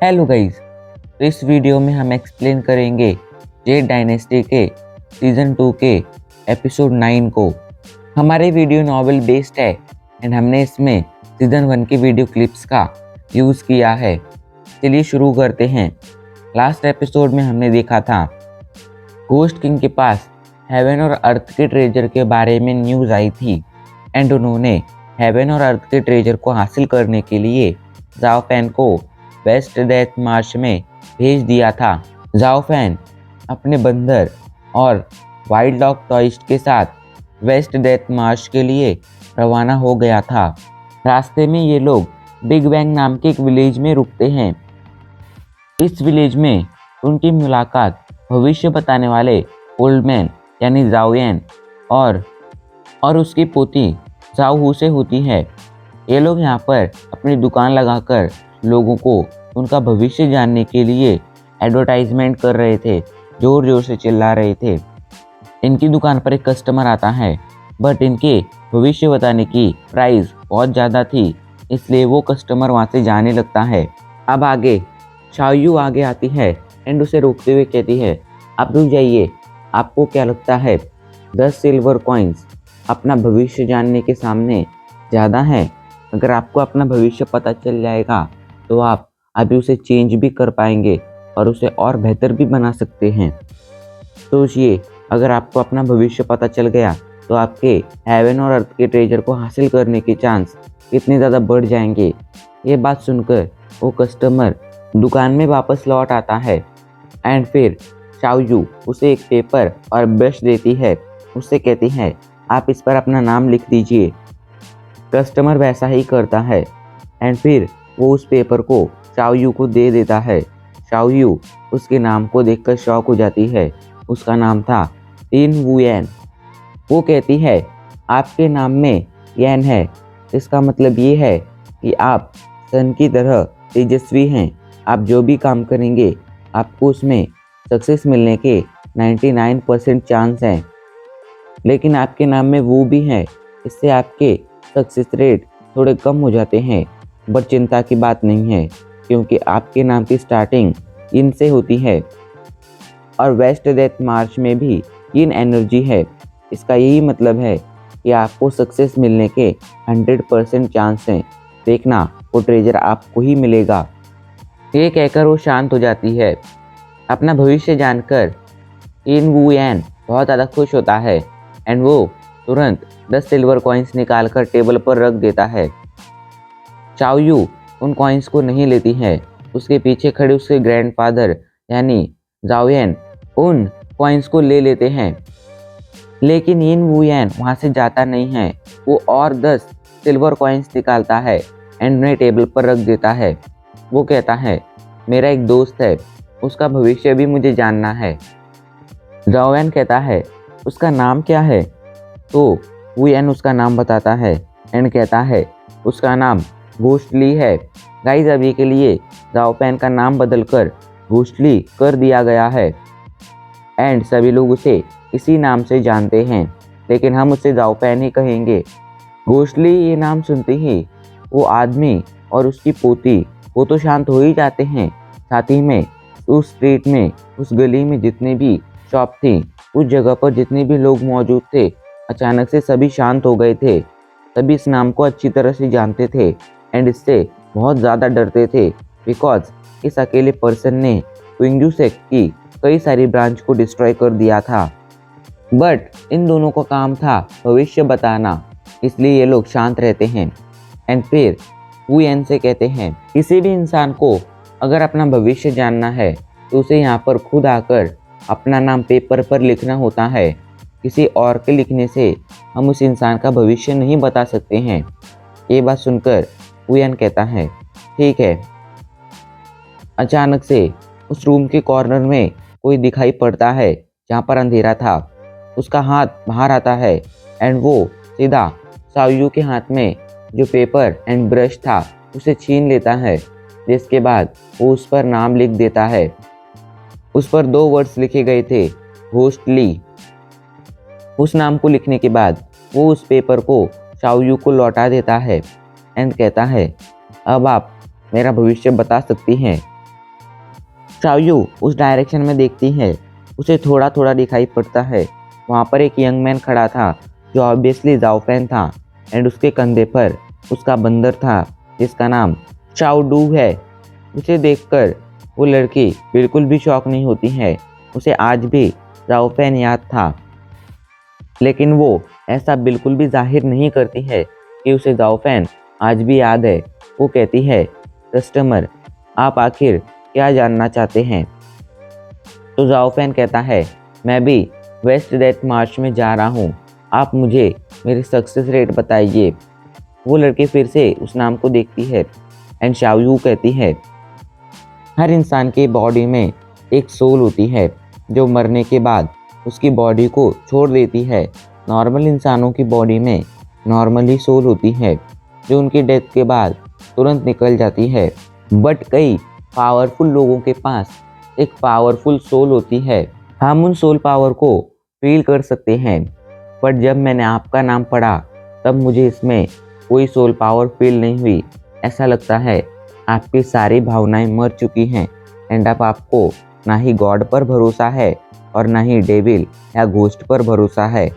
Hello guys, तो इस video में हम एक्सप्लेन करेंगे जेड डायनेस्टी के सीज़न 2 के एपिसोड 9 को। हमारे वीडियो नॉवेल बेस्ड है एंड हमने इसमें सीज़न 1 की वीडियो क्लिप्स का यूज़ किया है। चलिए शुरू करते हैं। लास्ट एपिसोड में हमने देखा था घोस्ट किंग के पास हेवन और अर्थ के ट्रेजर के बारे में न्यूज़ आई थी एंड उन्होंने हेवन और अर्थ के ट्रेजर को हासिल करने के लिए जाओ फैन को वेस्ट डेथ मार्च में भेज दिया था। जाओ फैन अपने बंदर और वाइल्ड डॉग टॉइस्ट के साथ वेस्ट डेथ मार्च के लिए रवाना हो गया था। रास्ते में ये लोग बिग बैंग नाम के एक विलेज में रुकते हैं। इस विलेज में उनकी मुलाकात भविष्य बताने वाले ओल्ड मैन यानी जाओयन और उसकी पोती जाओ हू से होती है। ये लोग यहाँ पर अपनी दुकान लगाकर लोगों को उनका भविष्य जानने के लिए एडवर्टाइजमेंट कर रहे थे, जोर जोर से चिल्ला रहे थे। इनकी दुकान पर एक कस्टमर आता है बट इनके भविष्य बताने की प्राइस बहुत ज़्यादा थी, इसलिए वो कस्टमर वहाँ से जाने लगता है। अब आगे शाओयू आगे आती है एंड उसे रोकते हुए कहती है, आप रुक जाइए, आपको क्या लगता है 10 सिल्वर कॉइन्स अपना भविष्य जानने के सामने ज़्यादा है? अगर आपको अपना भविष्य पता चल जाएगा तो आप अभी उसे चेंज भी कर पाएंगे और उसे और बेहतर भी बना सकते हैं। सोचिए, अगर आपको अपना भविष्य पता चल गया तो आपके हेवन और अर्थ के ट्रेजर को हासिल करने के चांस कितने ज़्यादा बढ़ जाएंगे। ये बात सुनकर वो कस्टमर दुकान में वापस लौट आता है एंड फिर शाओयू उसे एक पेपर और ब्रश देती है। उससे कहती है, आप इस पर अपना नाम लिख दीजिए। कस्टमर वैसा ही करता है एंड फिर वो उस पेपर को शाओयू को दे देता है। शाओयू उसके नाम को देखकर शॉक हो जाती है। उसका नाम था इन वू यैन। वो कहती है, आपके नाम में यैन है, इसका मतलब ये है कि आप सन की तरह तेजस्वी हैं। आप जो भी काम करेंगे आपको उसमें सक्सेस मिलने के 99% चांस हैं। लेकिन आपके नाम में वो भी है, इससे आपके सक्सेस रेट थोड़े कम हो जाते हैं, बट चिंता की बात नहीं है क्योंकि आपके नाम की स्टार्टिंग इन से होती है और वेस्ट डेथ मार्च में भी इन एनर्जी है। इसका यही मतलब है कि आपको सक्सेस मिलने के 100% चांस हैं। देखना, वो ट्रेजर आपको ही मिलेगा। ये कहकर वो शांत हो जाती है। अपना भविष्य जानकर इन वू यैन बहुत ज़्यादा खुश होता है एंड वो तुरंत 10 सिल्वर कॉइन्स निकाल कर टेबल पर रख देता है। शाओयू उन कॉइन्स को नहीं लेती है। उसके पीछे खड़े उसके ग्रैंडफादर यानी जाओयन उन कॉइन्स को ले लेते हैं। लेकिन इन वू यैन वहाँ से जाता नहीं है। वो और 10 सिल्वर कॉइन्स निकालता है एंड उन्हें टेबल पर रख देता है। वो कहता है, मेरा एक दोस्त है, उसका भविष्य भी मुझे जानना है। जाओयन कहता है, उसका नाम क्या है? तो वू यैन उसका नाम बताता है एंड कहता है, उसका नाम घोस्टली है। गाइस, अभी के लिए जाओ पैन का नाम बदलकर घोस्टली कर दिया गया है एंड सभी लोग उसे इसी नाम से जानते हैं, लेकिन हम उसे जाओ पैन ही कहेंगे। घोस्टली ये नाम सुनते ही वो आदमी और उसकी पोती वो तो शांत हो ही जाते हैं, साथ ही में उस स्ट्रीट में, उस गली में जितने भी शॉप थी, उस जगह पर जितने भी लोग मौजूद थे, अचानक से सभी शांत हो गए थे। सभी इस नाम को अच्छी तरह से जानते थे एंड इससे बहुत ज़्यादा डरते थे बिकॉज इस अकेले पर्सन ने विंग्यू सेक्ट की कई सारी ब्रांच को डिस्ट्रॉय कर दिया था। बट इन दोनों का काम था भविष्य बताना, इसलिए ये लोग शांत रहते हैं। एंड फिर वू यैन से कहते हैं, किसी भी इंसान को अगर अपना भविष्य जानना है तो उसे यहाँ पर खुद आकर अपना नाम पेपर पर लिखना होता है। किसी और के लिखने से हम उस इंसान का भविष्य नहीं बता सकते हैं। ये बात सुनकर वू यैन कहता है, ठीक है। अचानक से उस रूम के कॉर्नर में कोई दिखाई पड़ता है जहाँ पर अंधेरा था। उसका हाथ बाहर आता है एंड वो सीधा शाओयू के हाथ में जो पेपर एंड ब्रश था उसे छीन लेता है, जिसके बाद वो उस पर नाम लिख देता है। उस पर 2 वर्ड्स लिखे गए थे, घोस्टली। उस नाम को लिखने के बाद वो उस पेपर को शाओयू को लौटा देता है एंड कहता है, अब आप मेरा भविष्य बता सकती हैं। शाओयू उस डायरेक्शन में देखती है। उसे थोड़ा थोड़ा दिखाई पड़ता है। वहाँ पर एक यंग मैन खड़ा था जो ऑब्वियसली जाओ फैन था एंड उसके कंधे पर उसका बंदर था जिसका नाम चाओ डू है। उसे देखकर वो लड़की बिल्कुल भी शॉक नहीं होती है। उसे आज भी जाओ फैन याद था, लेकिन वो ऐसा बिल्कुल भी जाहिर नहीं करती है कि उसे जाओ फैन आज भी याद है। वो कहती है, कस्टमर आप आखिर क्या जानना चाहते हैं? तो जाओ फैन कहता है, मैं भी वेस्ट डेथ मार्च में जा रहा हूँ, आप मुझे मेरी सक्सेस रेट बताइए। वो लड़की फिर से उस नाम को देखती है एंड शाओयू कहती है, हर इंसान के बॉडी में एक सोल होती है जो मरने के बाद उसकी बॉडी को छोड़ देती है। नॉर्मल इंसानों की बॉडी में नॉर्मली सोल होती है जो उनकी डेथ के बाद तुरंत निकल जाती है, बट कई पावरफुल लोगों के पास एक पावरफुल सोल होती है। हम उन सोल पावर को फील कर सकते हैं, बट जब मैंने आपका नाम पढ़ा तब मुझे इसमें कोई सोल पावर फील नहीं हुई। ऐसा लगता है आपकी सारी भावनाएं मर चुकी हैं एंड अब आपको ना ही गॉड पर भरोसा है और ना ही डेविल या घोस्ट पर भरोसा है।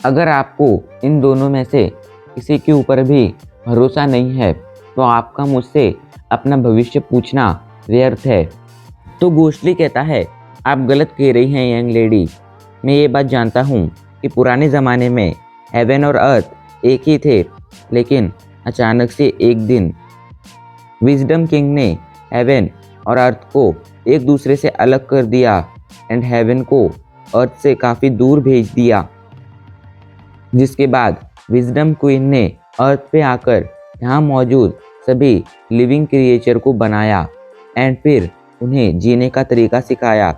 अगर आपको इन दोनों में से किसी के ऊपर भी भरोसा नहीं है तो आपका मुझसे अपना भविष्य पूछना व्यर्थ है। तो घोस्टली कहता है, आप गलत कह रही हैं यंग लेडी। मैं ये बात जानता हूँ कि पुराने ज़माने में हेवन और अर्थ एक ही थे, लेकिन अचानक से एक दिन विजडम किंग ने हेवन और अर्थ को एक दूसरे से अलग कर दिया एंड हेवन को अर्थ से काफ़ी दूर भेज दिया। जिसके बाद विजडम क्वीन ने अर्थ पे आकर यहाँ मौजूद सभी लिविंग क्रिएचर को बनाया एंड फिर उन्हें जीने का तरीका सिखाया।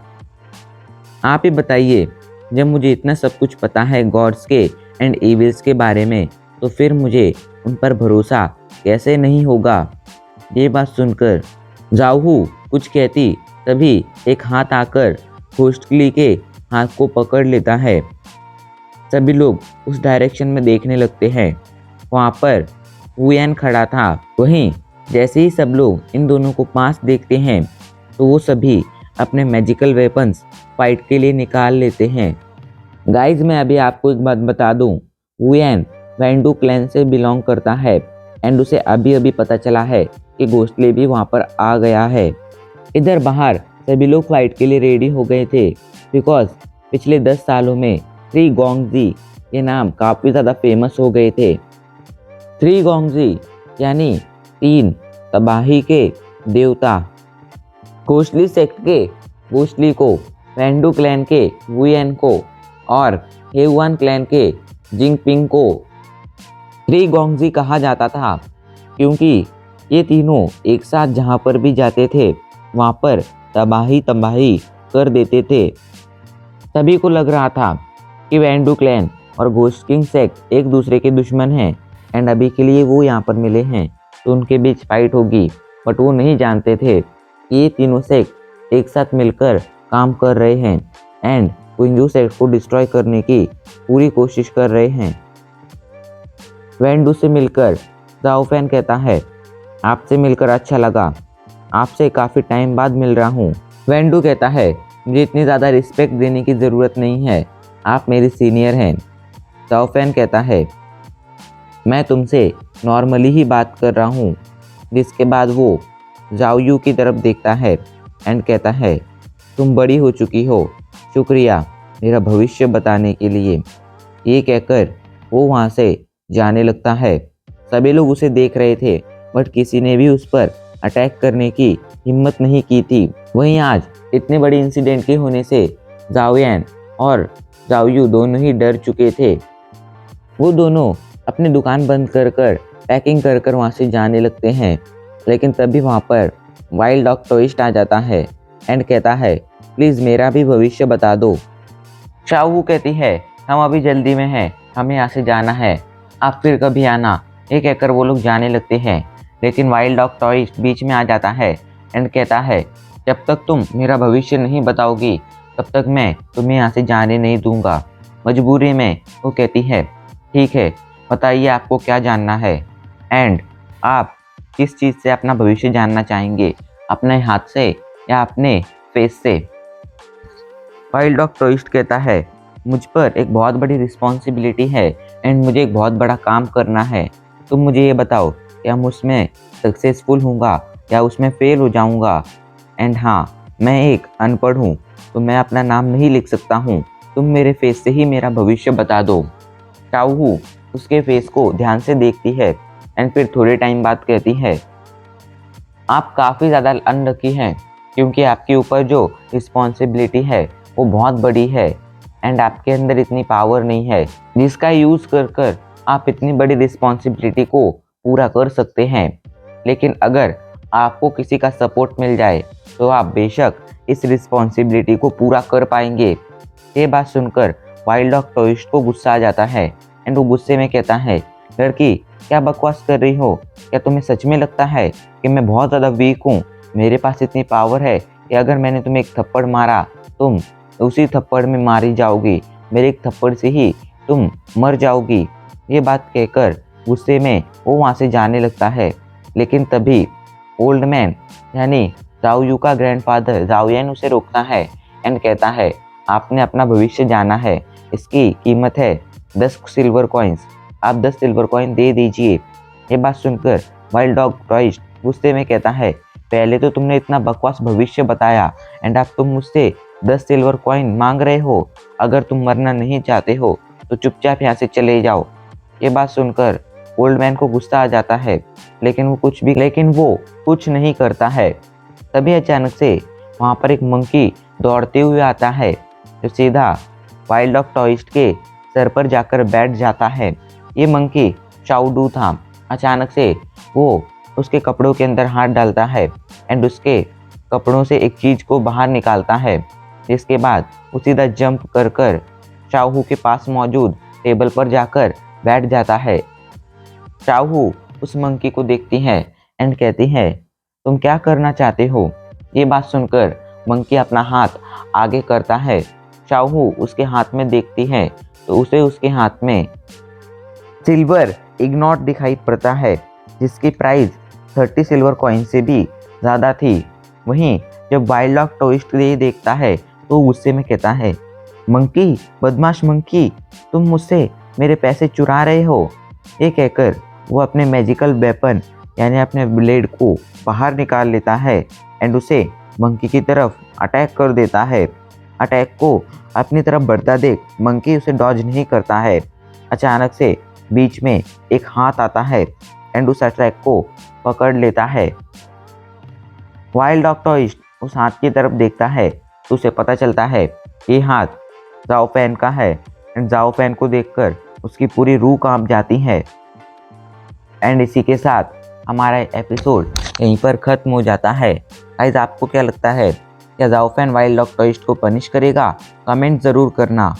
आप ही बताइए, जब मुझे इतना सब कुछ पता है गॉड्स के एंड इविल्स के बारे में, तो फिर मुझे उन पर भरोसा कैसे नहीं होगा? ये बात सुनकर जाओहू कुछ कहती तभी एक हाथ आकर घोस्टली के हाथ को पकड़ लेता है। सभी लोग उस डायरेक्शन में देखने लगते हैं। वहाँ पर वुयन खड़ा था। वहीं जैसे ही सब लोग इन दोनों को पास देखते हैं तो वो सभी अपने मैजिकल वेपन्स फाइट के लिए निकाल लेते हैं। गाइज, मैं अभी आपको एक बात बता दूं, वुयन वैंडू क्लैन से बिलोंग करता है एंड उसे अभी अभी पता चला है कि घोस्टली भी वहाँ पर आ गया है। इधर बाहर सभी लोग फाइट के लिए रेडी हो गए थे बिकॉज पिछले 10 सालों में थ्री गोंगजी ये नाम काफ़ी ज़्यादा फेमस हो गए थे। थ्री गोंगजी यानी 3 तबाही के देवता। घोस्टली सेक्ट के घोस्टली को, वैंडू क्लैन के वुयन को और हेवान क्लैन के जिंगपिंग को थ्री गोंगजी कहा जाता था, क्योंकि ये तीनों एक साथ जहाँ पर भी जाते थे वहाँ पर तबाही कर देते थे। सभी को लग रहा था कि वैंडू क्लैन और घोस्ट किंग सेक्ट एक दूसरे के दुश्मन हैं एंड अभी के लिए वो यहाँ पर मिले हैं तो उनके बीच फाइट होगी, बट वो नहीं जानते थे कि ये तीनों सेक्ट एक साथ मिलकर काम कर रहे हैं एंड क्विंजू सेक्ट को डिस्ट्रॉय करने की पूरी कोशिश कर रहे हैं। वैंडू से मिलकर जाओ फैन कहता है, आपसे मिलकर अच्छा लगा, आपसे काफ़ी टाइम बाद मिल रहा हूँ। वैंडू कहता है, मुझे इतनी ज़्यादा रिस्पेक्ट देने की ज़रूरत नहीं है, आप मेरे सीनियर हैं। जाओ फैन कहता है, मैं तुमसे नॉर्मली ही बात कर रहा हूँ। जिसके बाद वो जाओयू की तरफ देखता है एंड कहता है, तुम बड़ी हो चुकी हो, शुक्रिया मेरा भविष्य बताने के लिए। ये कहकर वो वहाँ से जाने लगता है। सभी लोग उसे देख रहे थे बट किसी ने भी उस पर अटैक करने की हिम्मत नहीं की थी। वहीं आज इतने बड़े इंसिडेंट के होने से जाओयन और जाओयू दोनों ही डर चुके थे। वो दोनों अपनी दुकान बंद कर पैकिंग कर वहाँ से जाने लगते हैं, लेकिन तभी वहाँ पर वाइल्ड डॉग टोइस्ट आ जाता है एंड कहता है, प्लीज़ मेरा भी भविष्य बता दो। शाओहू कहती है, हम अभी जल्दी में हैं, हमें यहाँ से जाना है, आप फिर कभी आना। ये कहकर वो लोग जाने लगते हैं, लेकिन वाइल्ड डॉग टोइस्ट बीच में आ जाता है एंड कहता है, जब तक तुम मेरा भविष्य नहीं बताओगी तब तक मैं तुम्हें यहाँ से जाने नहीं दूंगा। मजबूरी में वो कहती है, ठीक है, बताइए आपको क्या जानना है एंड आप किस चीज़ से अपना भविष्य जानना चाहेंगे, अपने हाथ से या अपने फेस से। वाइल्ड डॉग टोइस्ट कहता है, मुझ पर एक बहुत बड़ी रिस्पॉन्सिबिलिटी है एंड मुझे एक बहुत बड़ा काम करना है। तुम मुझे ये बताओ, क्या मैं उसमें सक्सेसफुल हूँगा या उसमें फेल हो जाऊँगा? एंड हाँ, मैं एक अनपढ़ हूँ, तो मैं अपना नाम नहीं लिख सकता हूँ। तुम मेरे फेस से ही मेरा भविष्य बता दो। चाऊ उसके फेस को ध्यान से देखती है एंड फिर थोड़े टाइम बाद कहती है, आप काफ़ी ज़्यादा अनलकी हैं, क्योंकि आपके ऊपर जो रिस्पॉन्सिबिलिटी है वो बहुत बड़ी है एंड आपके अंदर इतनी पावर नहीं है जिसका यूज़ कर कर आप इतनी बड़ी रिस्पॉन्सिबिलिटी को पूरा कर सकते हैं। लेकिन अगर आपको किसी का सपोर्ट मिल जाए तो आप बेशक इस रिस्पॉन्सिबिलिटी को पूरा कर पाएंगे। ये बात सुनकर वाइल्ड डॉग टोइस्ट को गुस्सा आ जाता है एंड वो गुस्से में कहता है, लड़की क्या बकवास कर रही हो? क्या तुम्हें सच में लगता है कि मैं बहुत ज़्यादा वीक हूँ? मेरे पास इतनी पावर है कि अगर मैंने तुम्हें एक थप्पड़ मारा, तुम उसी थप्पड़ में मारी जाओगी। मेरे एक थप्पड़ से ही तुम मर जाओगी। ये बात कहकर गुस्से में वो वहाँ से जाने लगता है। लेकिन तभी ओल्ड मैन यानी जाओयू का ग्रैंडफादर जाओयन उसे रोकता है एंड कहता है, आपने अपना भविष्य जाना है, इसकी कीमत है 10 सिल्वर कॉइन्स। आप 10 सिल्वर कॉइन दे दीजिए। ये बात सुनकर वाइल्ड डॉग टोइस्ट गुस्से में कहता है, पहले तो तुमने इतना बकवास भविष्य बताया एंड अब तुम मुझसे 10 सिल्वर कॉइन मांग रहे हो। अगर तुम मरना नहीं चाहते हो तो चुपचाप यहाँ से चले जाओ। ये बात सुनकर ओल्ड मैन को गुस्सा आ जाता है, लेकिन वो कुछ नहीं करता है। तभी अचानक से वहाँ पर एक मंकी दौड़ते हुए आता है, जो सीधा वाइल्ड डॉग टोइस्ट के सर पर जाकर बैठ जाता है। ये मंकी चाउडू था। अचानक से वो उसके कपड़ों के अंदर हाथ डालता है एंड उसके कपड़ों से एक चीज़ को बाहर निकालता है, जिसके बाद वो सीधा जंप कर कर चाहू के पास मौजूद टेबल पर जाकर बैठ जाता है। चाहू उस मंकी को देखती है एंड कहती है, तुम क्या करना चाहते हो? ये बात सुनकर मंकी अपना हाथ आगे करता है। चाहू उसके हाथ में देखती है तो उसे उसके हाथ में सिल्वर इग्नॉट दिखाई पड़ता है, जिसकी प्राइस 30 सिल्वर कॉइन से भी ज़्यादा थी। वहीं जब वाइल्ड डॉग टोइस्ट ये देखता है तो गुस्से में कहता है, मंकी, बदमाश मंकी, तुम मुझसे मेरे पैसे चुरा रहे हो। ये कहकर वो अपने मैजिकल वेपन यानी अपने ब्लेड को बाहर निकाल लेता है एंड उसे मंकी की तरफ अटैक कर देता है। अटैक को अपनी तरफ बढ़ता देख मंकी उसे डॉज नहीं करता है। अचानक से बीच में एक हाथ आता है एंड उस अटैक को पकड़ लेता है। वाइल्ड डॉग टोइस्ट उस हाथ की तरफ देखता है तो उसे पता चलता है ये हाथ जाओ फैन का है एंड जाओ फैन को देखकर उसकी पूरी रूह कांप जाती है। एंड इसी के साथ हमारा एपिसोड यहीं पर ख़त्म हो जाता है। गाइस, आपको क्या लगता है, क्या जाओ फैन वाइल्ड डॉग टोइस्ट को पनिश करेगा? कमेंट ज़रूर करना।